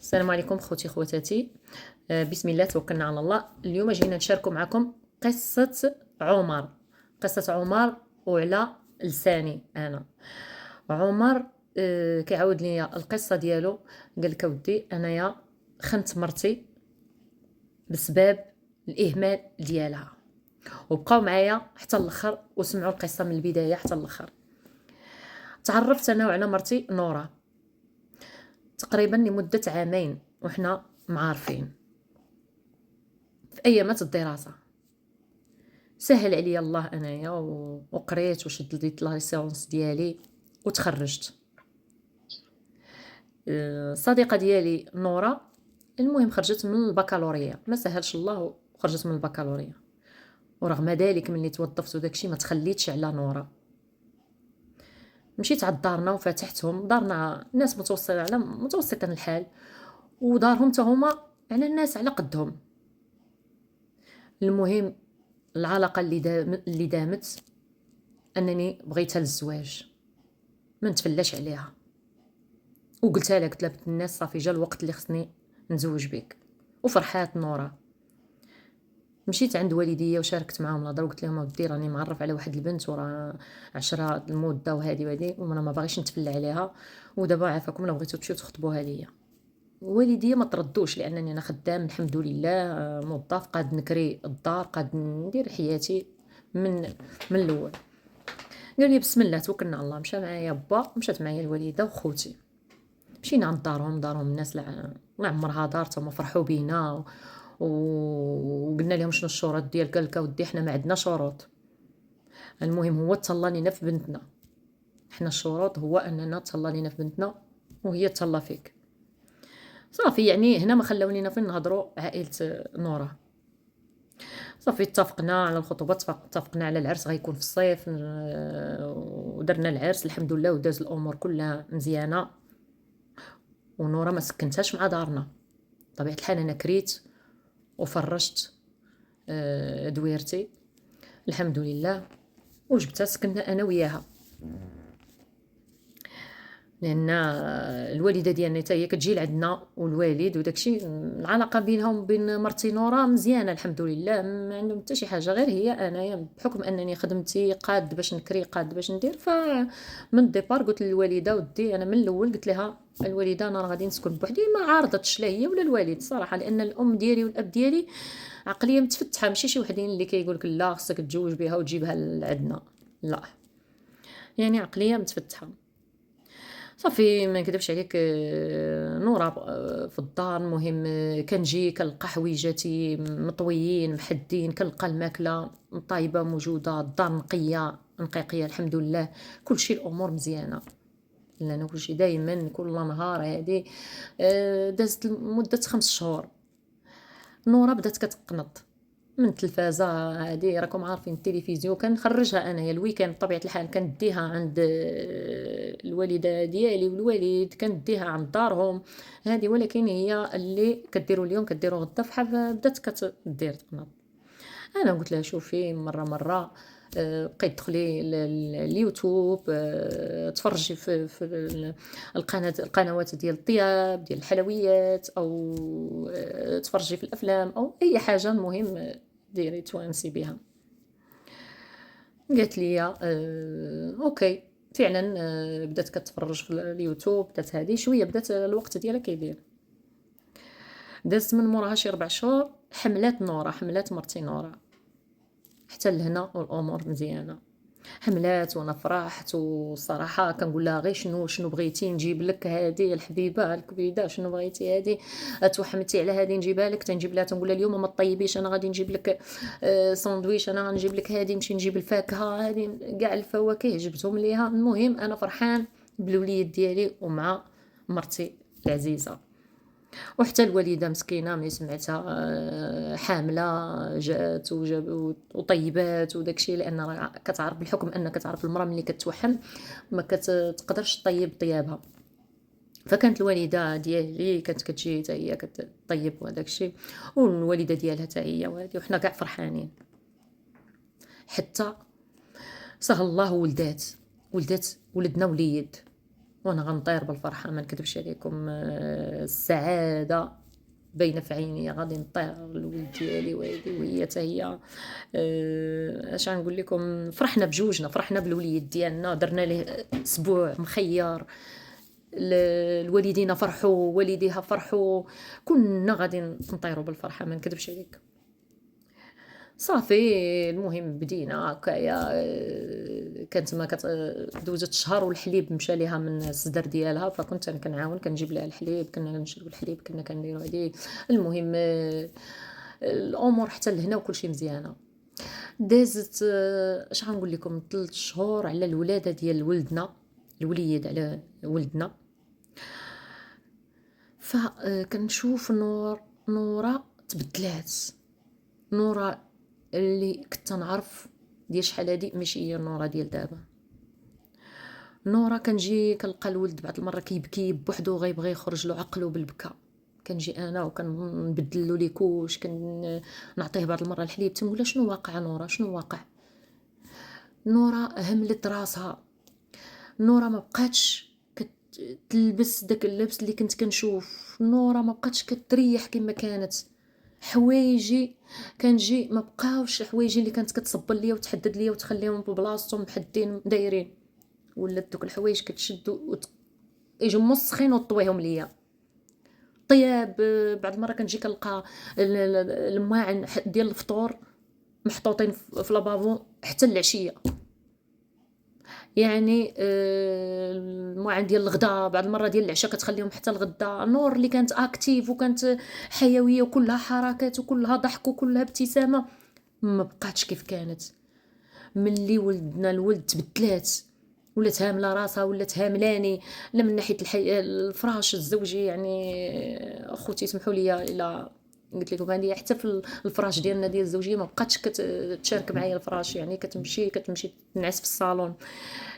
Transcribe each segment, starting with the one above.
السلام عليكم خوتي خواتاتي. بسم الله توكلنا على الله. اليوم جينا نشاركوا معكم قصة عمر وعلى لساني انا. عمر كيعاود لي القصة ديالو. قال لك اودي انايا خنت مرتي بسبب الاهمال ديالها، وبقاو معايا حتى الاخر وسمعوا القصة من البداية حتى الاخر. تعرفت انا وعلى مرتي نورة تقريبا لمدة عامين وحنا معارفين في ايامات الدراسة. سهل عليا الله انايا وقريت وشديت لا ليسونس ديالي وتخرجت. الصديقه ديالي نورة المهم خرجت من البكالوريا، ما سهلش الله وخرجت من البكالوريا، ورغم ذلك ملي توظفت وداكشي ما تخليتش على نورة. مشيت عند دارنا وفتحتهم. دارنا ناس متوسطه على متوسط الحال، ودارهم حتى هما على الناس على قدهم. المهم العلاقه اللي دامت انني بغيتها للزواج، ما نتفلاش عليها، وقلتها لها قلت لها بنت الناس صافي جا الوقت اللي خصني نزوج بك. وفرحات نورة. مشيت عند والديا وشاركت معاهم الهضره وقلت لهم اودي راني معرف على واحد البنت وراه 10 المده وهذه وانا ما باغيش نتفلى عليها، ودابا عافاكم لو بغيتو تمشيو تخطبوها ليا. والديا ما تردوش لانني انا خدام الحمد لله، موظف قاد نكري الدار قاد ندير حياتي من الاول. قال لي بسم الله توكلنا على الله. مشى معايا با، مشات معايا الوالده وخوتي. مشينا عند دارهم الناس لا عمرها دار تما فرحوا بينا وقلنا لهم شنو الشروط ديالك. قال لك اودي حنا ما عندنا شروط، المهم هو تهلا لينا في بنتنا. حنا الشروط هو اننا تهلا لينا في بنتنا وهي تهلا فيك. صافي يعني هنا ما خلاونينا فين نهضروا عائله نوره. صافي اتفقنا على الخطوبه، اتفقنا على العرس غيكون في الصيف. ودرنا العرس الحمد لله وداز الامور كلها مزيانه. ونورة ما سكنتهاش مع دارنا، طبيعة الحال انا كريت وفرشت دويرتي الحمد لله وجبتها سكننا انا وياها، لان الوالده ديالنا حتى هي كتجي لعندنا والوالد وداكشي. العلاقه بينهم وبين مرتي نورة مزيانه الحمد لله، ما عندهم حتى شي حاجه، غير هي انايا بحكم انني خدمتي قاد باش نكري قاد باش ندير. فمن الديبار قلت للوالده ودي انا من الاول قلت لها الوالده انا راه غادي نسكن بوحدي. ما عارضتش لا هي ولا الوالد صراحه، لان الام ديالي والاب ديالي عقليه متفتحه، ماشي شي وحدين اللي كيقول لك لا خصك تتزوج بها وتجيبها لعندنا، لا يعني عقليه متفتحه. صافي ما نكذبش عليك، نورة في الدار المهم كنجي كنلقى حويجاتي مطويين محدين، كنلقى الماكله طايبه موجوده، الدار نقيقيه الحمد لله، كلشي الامور مزيانه. لان كلشي دائما كل نهار هادي. دازت مده 5 شهور نورة بدات كتقنط من التلفازه هادي، راكم عارفين التلفزيون كنخرجها انايا الويكاند بطبيعه الحال كنديها عند الوالده ديالي والوالد، كنديها عند دارهم هادي، ولكن هي اللي كديروا اليوم كديروا غدا فحال بدات كتدير تقنط. انا قلت لها شوفي مره بقيت تدخلي اليوتيوب، تفرجي في القنوات ديال الطياب ديال الحلويات، او تفرجي في الافلام او اي حاجه، المهم ديري توانسي بها. قالت لي اوكي فعلا. بدات كتفرج في اليوتيوب، بدات هذه شويه بدات الوقت ديالها كيدير. دازت من موراها شي 4 شهور حملات مرتي نورة، حتى لهنا والامور مزيانه. حملات وانا فرحت، والصراحه كنقول لها غير شنو بغيتي نجيب لك هذه الحبيبه الكبيده، شنو بغيتي هذه توحمتي على هذه نجيبها لك. تنجيب لها تنقول لها اليوم ما طيبيش انا غادي نجيب لك ساندويش، انا غنجيب لك هذه، نمشي نجيب الفاكهه هذه كاع الفواكه جبتهم ليها. المهم انا فرحان بالوليد ديالي ومع مرتي العزيزه. وحتى الوالده مسكينه ملي سمعتها حامله جات وطيبات وداكشي، لان راه كتعرف بالحكم انك كتعرف المراه ملي كتوحم ما كتقدرش طيب طيابها. فكانت الوالده ديالي كانت كتجي حتى هي كتطيب وداكشي، والوالده ديالها حتى هي وهادي، وحنا كاع فرحانين. حتى سهل الله ولدات ولدنا وليد وانا غنطير بالفرحه، ما نكذبش عليكم. السعاده باينه في عيني، غادي نطير الولد ديالي وهادي، وهي حتى هي. اش غنقول لكم، فرحنا بجوجنا، فرحنا بالوليد ديالنا، درنا ليه اسبوع مخير. الوالدين فرحوا، والديها فرحوا، كنا غادي نطيروا بالفرحه، ما نكذبش عليك. صافي المهم بدينا هكايا. كانت ما دوزت شهر والحليب مشى ليها من الصدر ديالها، فكنت انا كنعاون كنجيب لها الحليب، كنا نشرب الحليب، كنا كنديروا هادي. المهم الامور حتى لهنا وكلشي مزيانه. دازت اش غنقول لكم 3 شهور على الولاده ديال ولدنا، الوليد على ولدنا. فكنشوف نورة تبدلات. نورة اللي كنت نعرف ديال شحال هادي ماشي هي النورة ديال دابا. نورة كنجي كنلقى الولد بعض المره كيبكي بوحدو، غيبغي يخرج له عقلو بالبكا. كنجي انا وكنبدل له ليكوش، نعطيه بعض المره الحليب، تنقول شنو واقع نورة، شنو واقع. نورة هملت راسها. نورة ما بقاتش تلبس داك اللبس اللي كنت كنشوف. نورة ما بقاتش كتريح كما كانت. حوايجي كنجي ما بقاوش حوايجي اللي كانت كتصبل ليا وتحدد ليا وتخليهم ببلاصتهم محدين دايرين، ولات دوك الحوايج كتشد يجوا مسخين وطويهم ليا. طياب بعد مره كنجي كنلقى الماعن ديال الفطور محطوطين في لابافو حتى العشيه. يعني الماعن ديال الغدا بعد المره ديال العشاء كتخليهم حتى الغدا. نور اللي كانت اكتيف وكانت حيويه وكلها حركات وكلها ضحك وكلها ابتسامه، ما بقاتش كيف كانت. ملي ولدنا الولد تبدلات، ولات هامله راسها، ولات هاملاني. لا من ناحيه الفراش الزوجي، يعني اخوتي سمحوا لي الا قلت لكم هذه، حتى في الفراش ديالنا ديال الزوجيه ما بقاتش كتشارك معايا الفراش، يعني كتمشي تنعس في الصالون.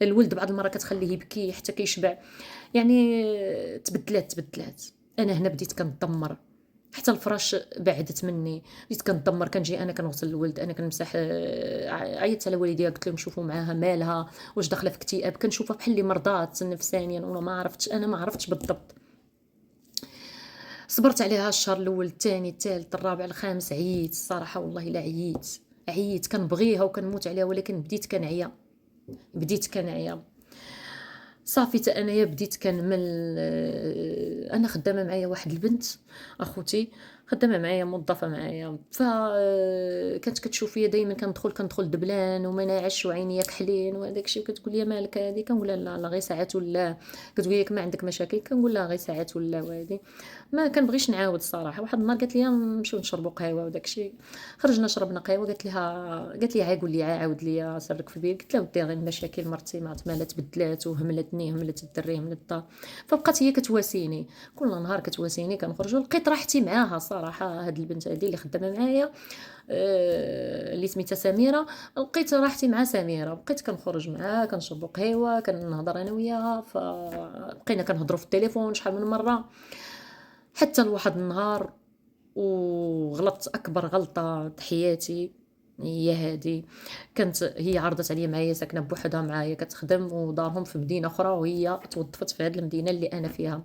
الولد بعض المره كتخليه يبكي حتى كيشبع، يعني تبدلات. انا هنا بديت كنضمر، حتى الفراش بعدت مني، بديت كندمر. كنجي انا كنغسل الولد، انا كنمسح. عيطت على والديها قلت لهم شوفوا معاها مالها، واش داخله في اكتئاب. كنشوفها بحال اللي مرضات نفسانيا ولا ما عرفتش، انا ما عرفتش بالضبط. صبرت عليها الشهر الاول، الثاني، الثالث، الرابع، الخامس، عييت الصراحه والله الا عييت كنبغيها وكنموت عليها، ولكن بديت كنعيا. صافي تا انايا بديت كنمل. انا خدامه معايا واحد البنت اخوتي، خدامه معايا موظفه معايا، فكانت كتشوف فيا دائما كندخل دبلان وما ناعش وعينيا كحلين وهذاك الشيء. كتقول لي مالك هذه، كنقول لها لا غير ساعات ولا. كتقول لي ما عندك مشاكل، كنقول لها غير ساعات ولا. وهذه ما كنبغيش نعاود الصراحه. واحد النهار قالت لي نمشيو نشربوا قهوه وداك الشيء. خرجنا شربنا قهوه، قالت لي عا قول لي، عاود لي سرك في البيت. قلت لها ودي غير المشاكل، مرتي ما مالت بدلات وهملتني، هملت الدري، هملت الدار. فبقات هي كتواسيني كل نهار، كتواسيني. كنخرجوا، لقيت راحتي معاها صراحه. هاد البنت هذه اللي خدامه معايا اللي سميتها سميره، لقيت راحتي مع سميره. بقيت كنخرج معاها، كنشربوا قهوه، كنهضر انا وياها. فبقينا كنهضروا في التليفون شحال من مره، حتى لواحد النهار وغلطت اكبر غلطه حياتي هي هذه. كانت هي عرضت عليا، معايا ساكنه بوحدها، معايا كتخدم ودارهم في مدينه اخرى، وهي توظفت في هذه المدينه اللي انا فيها.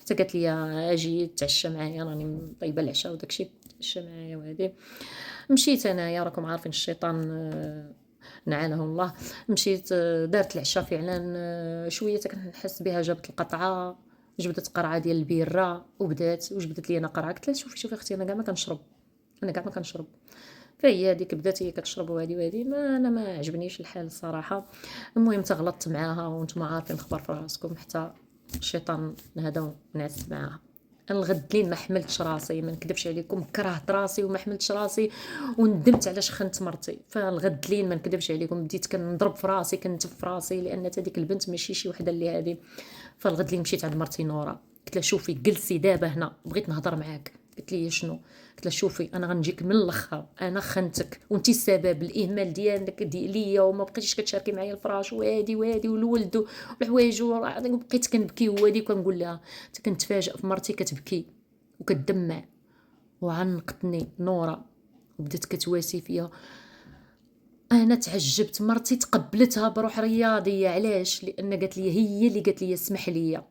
حتى قالت لي اجي تعشى معايا، راني طيبه العشاء وداكشي، تعشى معايا. وهذه مشيت انايا، راكم عارفين الشيطان نعانه الله. مشيت دارت العشاء فعلا. شويه كنحس بها جابت القطعه، جبدت قرعه ديال البيره وجبدت لي انا قرعه. قلت لها شوفي اختي، انا كاع ما كنشرب. فهي هذيك بدات هي كتشرب، وهذه ما انا ما عجبنيش الحال الصراحه. المهم تغلطت معاها، وانتم عارفين الخبر في راسكم، حتى الشيطان هذا ونعست معاها. انا لغد لين ما حملتش راسي، ما نكذبش عليكم، كرهت راسي وما حملتش راسي، وندمت علاش خنت مرتي. فالغد لين ما نكذبش عليكم بديت كنضرب في راسي، كنتف في راسي، لان هذيك البنت ماشي شي وحده اللي هذه. فالغد لين مشيت عند مرتي نورا، قلت لها شوفي جلسي دابا هنا، بغيت نهضر معاك. قلت لي شنو؟ قلت لها شوفي انا غنجيك من الاخر، انا خنتك وانتي السبب، الاهمال ديالك ليا، وما بقيتيش كتشاركي معايا الفراش وهادي والولد والحوايج، بقيت كنبكي وهادي. وكنقول لها كنتفاجئ في مرتي كتبكي وكتدمع، وعنقتني نورا وبدات كتواسي فيا. انا تعجبت، مرتي تقبلتها بروح رياضيه. علاش؟ لان قالت لي، هي اللي قالت لي اسمح لي.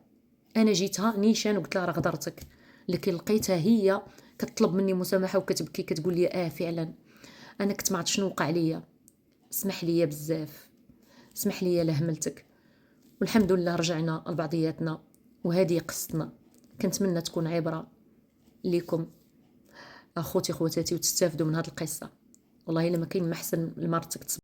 انا جيتها نيشان وقلت لها راه غدرتك، لكن لقيتها هي كتطلب مني مسامحه وكتبكي كتقول لي فعلا انا كنت ما عرفت شنو وقع ليا، اسمح لي بزاف، اسمح لي لهملتك. والحمد لله رجعنا لبعضياتنا، وهذه قصتنا. كنتمنى تكون عبره ليكم اخوتي خواتاتي وتستافدوا من هذه القصه. والله الا ما كاين ما احسن لمرتك